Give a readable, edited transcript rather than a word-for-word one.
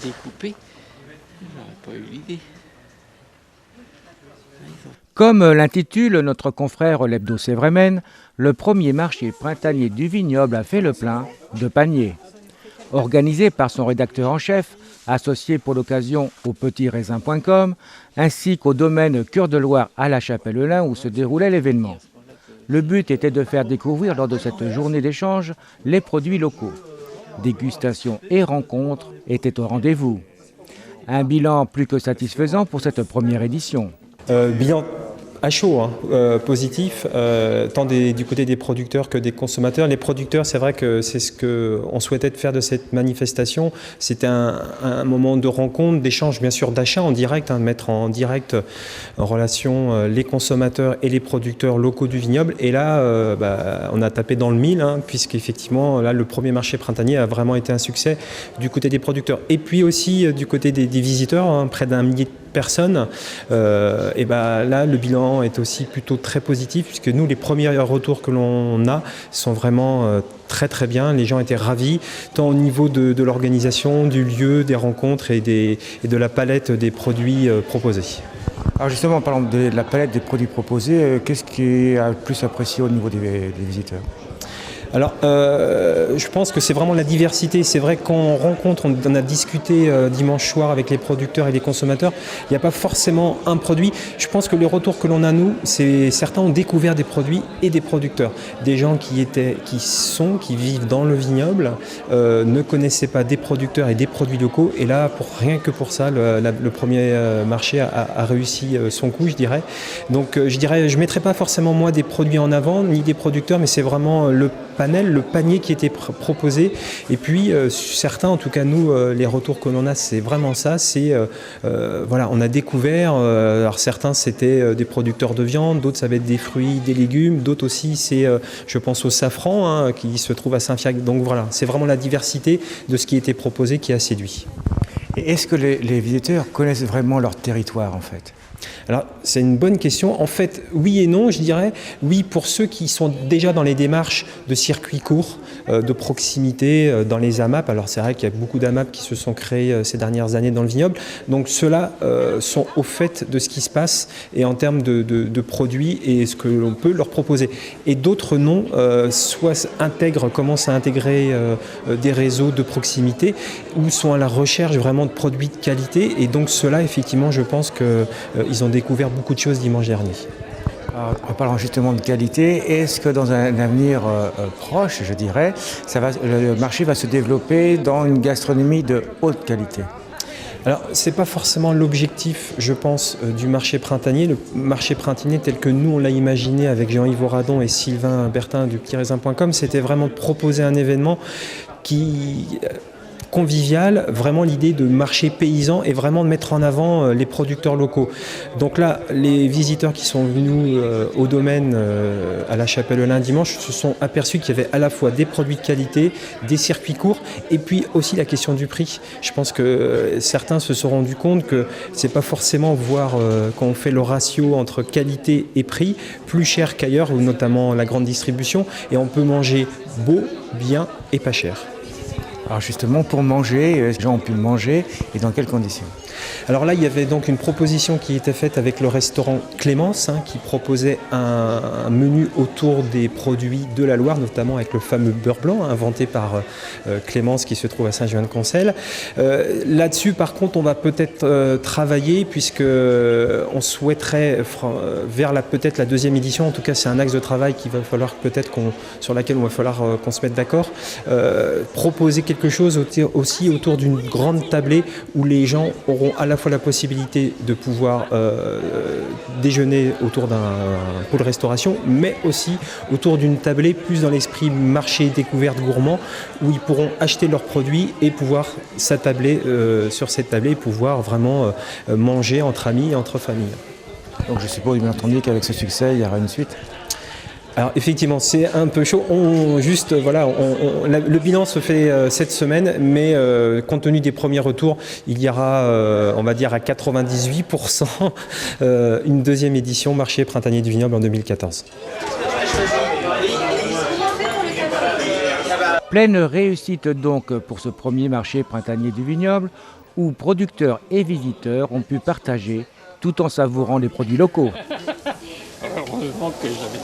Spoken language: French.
découpé, j'aurais pas eu l'idée. Comme l'intitule notre confrère l'Hebdo Sévrémen, le premier marché printanier du vignoble a fait le plein de paniers. Organisé par son rédacteur en chef, associé pour l'occasion au petitraisin.com, ainsi qu'au domaine Cœur de Loire à La Chapelle-Lin où se déroulait l'événement. Le but était de faire découvrir lors de cette journée d'échange les produits locaux. Dégustation et rencontres étaient au rendez-vous. Un bilan plus que satisfaisant pour cette première édition. Bilan à chaud, positif, tant du côté des producteurs que des consommateurs. Les producteurs, c'est vrai que c'est ce qu'on souhaitait faire de cette manifestation. C'était un moment de rencontre, d'échange, bien sûr, d'achat en direct, mettre en direct en relation les consommateurs et les producteurs locaux du vignoble. Et là, on a tapé dans le mille, puisqu'effectivement, là, le premier marché printanier a vraiment été un succès du côté des producteurs. Et puis aussi du côté des visiteurs, près d'1 millier de personnes. Et là, le bilan est aussi plutôt très positif puisque nous, les premiers retours que l'on a sont vraiment très très bien. Les gens étaient ravis, tant au niveau de l'organisation, du lieu, des rencontres et de la palette des produits proposés. Alors justement, en parlant de la palette des produits proposés, qu'est-ce qui est le plus apprécié au niveau des visiteurs ? Alors, je pense que c'est vraiment la diversité. C'est vrai qu'on rencontre, on a discuté dimanche soir avec les producteurs et les consommateurs. Il n'y a pas forcément un produit. Je pense que les retours que l'on a, nous, c'est certains ont découvert des produits et des producteurs. Des gens qui vivent dans le vignoble, ne connaissaient pas des producteurs et des produits locaux. Et là, rien que pour ça, le premier marché a réussi son coup, je dirais. Donc, je ne mettrais pas forcément, moi, des produits en avant, ni des producteurs, mais c'est vraiment le panier qui était proposé. Et puis certains, en tout cas nous, les retours que l'on a, c'est vraiment ça. C'est on a découvert. Alors certains c'était des producteurs de viande, d'autres ça va être des fruits, des légumes, d'autres aussi c'est, je pense au safran qui se trouve à Saint-Fiacre. Donc voilà, c'est vraiment la diversité de ce qui était proposé qui a séduit. Et est-ce que les visiteurs connaissent vraiment leur territoire en fait ? Alors, c'est une bonne question. En fait, oui et non, je dirais. Oui, pour ceux qui sont déjà dans les démarches de circuits courts, de proximité dans les AMAP. Alors, c'est vrai qu'il y a beaucoup d'AMAP qui se sont créés ces dernières années dans le vignoble. Donc, ceux-là sont au fait de ce qui se passe et en termes de produits et ce que l'on peut leur proposer. Et d'autres non, soit commencent à intégrer des réseaux de proximité ou sont à la recherche vraiment de produits de qualité. Et donc, ceux-là, effectivement, je pense qu'ils ont découvert beaucoup de choses dimanche dernier. En parlant justement de qualité, est-ce que dans un avenir proche, je dirais, le marché va se développer dans une gastronomie de haute qualité ? Alors, ce n'est pas forcément l'objectif, je pense, du marché printanier. Le marché printanier tel que nous, on l'a imaginé avec Jean-Yves Auradon et Sylvain Bertin du petitraisin.com, c'était vraiment de proposer un événement convivial, vraiment l'idée de marché paysan et vraiment de mettre en avant les producteurs locaux. Donc là, les visiteurs qui sont venus au domaine à la Chapelle-Lin dimanche se sont aperçus qu'il y avait à la fois des produits de qualité, des circuits courts et puis aussi la question du prix. Je pense que certains se sont rendus compte que c'est pas forcément voir quand on fait le ratio entre qualité et prix plus cher qu'ailleurs, ou notamment la grande distribution, et on peut manger beau, bien et pas cher. Alors justement, pour manger, les gens ont pu manger et dans quelles conditions ? Alors là, il y avait donc une proposition qui était faite avec le restaurant Clémence, qui proposait un menu autour des produits de la Loire, notamment avec le fameux beurre blanc inventé par Clémence qui se trouve à Saint-Julien-de-Concelles. Là-dessus, par contre, on va peut-être travailler puisqu'on souhaiterait vers peut-être la deuxième édition, en tout cas c'est un axe de travail qu'il va falloir sur laquelle il va falloir qu'on se mette d'accord, proposer quelque chose aussi autour d'une grande tablée où les gens auront à la fois la possibilité de pouvoir déjeuner autour d'un pôle restauration, mais aussi autour d'une tablée plus dans l'esprit marché découverte gourmand, où ils pourront acheter leurs produits et pouvoir s'attabler sur cette tablée et pouvoir vraiment manger entre amis et entre familles. Donc je suppose bien entendu qu'avec ce succès, il y aura une suite. Alors effectivement, c'est un peu chaud. Le bilan se fait cette semaine, mais compte tenu des premiers retours, il y aura, on va dire à 98%, une deuxième édition marché printanier du vignoble en 2014. Pleine réussite donc pour ce premier marché printanier du vignoble où producteurs et visiteurs ont pu partager tout en savourant les produits locaux. Heureusement que j'avais